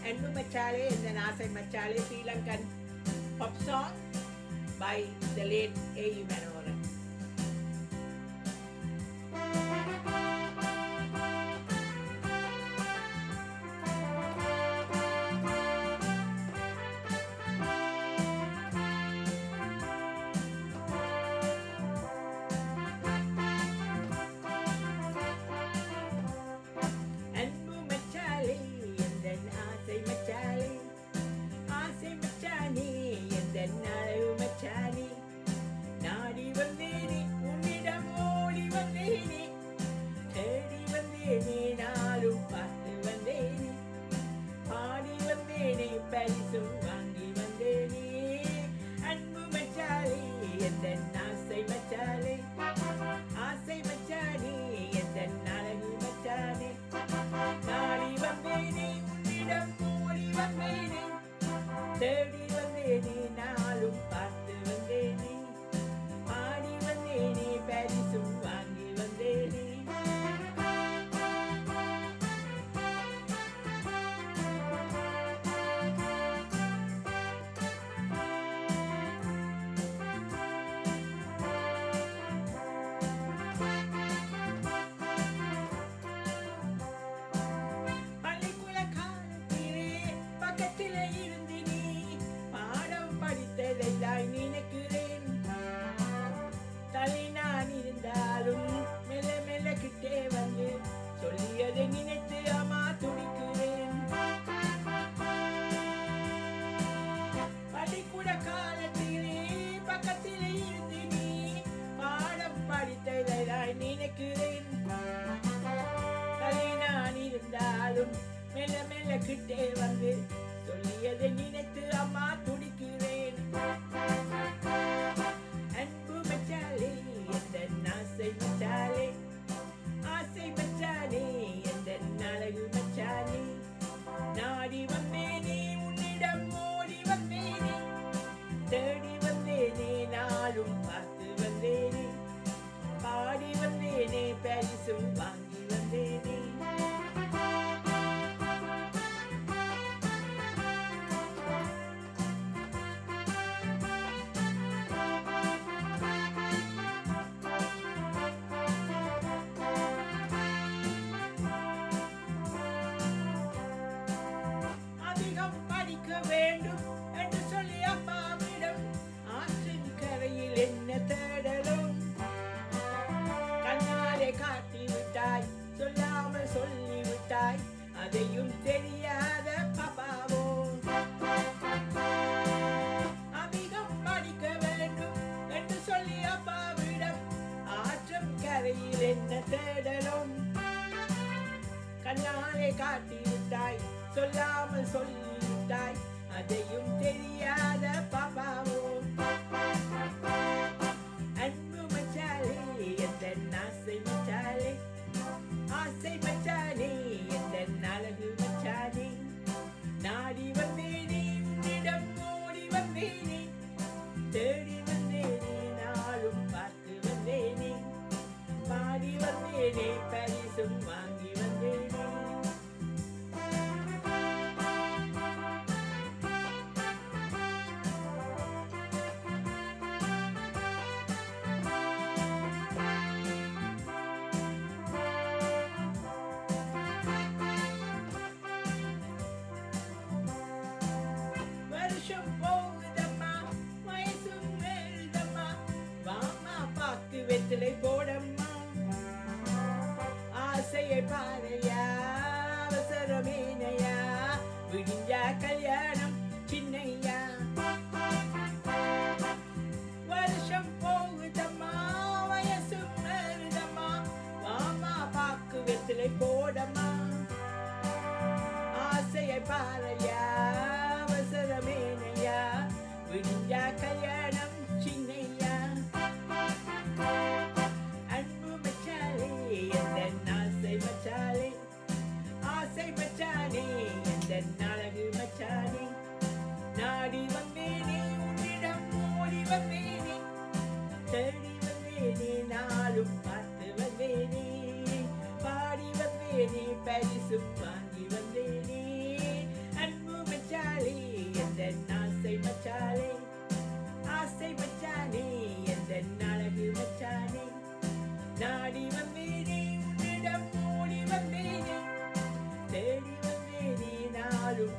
Ennu Machale and then Asai Machale, Sri Lankan pop song by the late A.U. Manoharan. தேடி வந்தேனே நாளும் பார்த்து வந்தேனே ஆடி வந்தேனே பரிசும் வாங்கி வந்தேனே பள்ளிக்கூட காலத்திலே பக்கத்திலே நினைக்கிறேன் தலை நான் இருந்தாலும் மெல்ல மெல்ல கிட்டே வந்து சொல்லியதை நினைத்து அம்மா துடிக்கிறேன் பள்ளிக்கூட காலத்திலே பக்கத்திலே இருந்து நீ பாடம் படித்ததை நினைக்கிறேன் தலை நான் இருந்தாலும் மெல்ல மெல்ல கிட்டே வந்து சொல்லியதை நினைத்து அம்மா துடிக்கிறேன் அன்பு மச்சாலே எந்த ஆசை மச்சாலே ஆசை மச்சாலே எந்த அழகு மச்சாலே நாடி வந்தேனே உன்னிடம் ஓடி வந்தேனே தேடி வந்தேனே நாளும் பார்த்து வந்தேனே பாடி வந்தேனே பரிசும் வாங்கி வந்தேனே வேண்டும் என்று சொல்லி அம்மாவிடம் ஆற்றின் கரையில் என்ன தேடலும் கண்ணாலே காட்டி விட்டாய் சொல்லாமல் சொல்லிவிட்டாய் அதையும் தெரியாத பாப்பாவோ அதிகம் படிக்க வேண்டும் என்று சொல்லி அம்மாவிடம் ஆற்றும் கரையில் என்ன தேடலும் கண்ணாலே காட்டி விட்டாய் சொல்லாமல் சொல்லிவிட்டாய் அதையும் தெரியாத பாப்பாவோ அன்பு மச்சாலே எந்த ஆசை மச்சாலே ஆசை மச்சாலே எந்த அழகு மச்சாலே நாடி வந்தேனே உன்னிடம் ஓடி வந்தேனே தேடி வந்தேனே நாளும் பார்த்து வந்தேனே பாடி வந்தேனே பரிசும் வாங்கி வந்தேனே போகுதம்மா வயசும் மேல்தம்மா வாமா பாக்கு வெற்றிலை போடம்மா ஆசையை பாறையா அவசரமேனையா விடிஞ்சா கல்யாணம் சின்னையா வருஷம் போகுதம்மா வயசும் மேல்தம்மா வாமா பாக்கு வெற்றிலை போடம்மா ஆசையை பாறையா அவசரமேனையா விடிஞ்சா கல்யாணம் சின்னையா அன்பு மச்சாலே எந்த ஆசை மச்சாலே ஆசை மச்சாலே எந்த அழகு மச்சாலே நாடி வந்தேனே உன்னிடம் ஓடி வந்தேனே தேடி வந்தேனே நாளும் பார்த்து வந்தேனே பாடி வந்தேனே பரிசும் வாங்கி வந்தேனே அன்பு வந்தேனே உன்னிடம் ஓடி வந்தேனே தேடி வந்தேனே நாளும்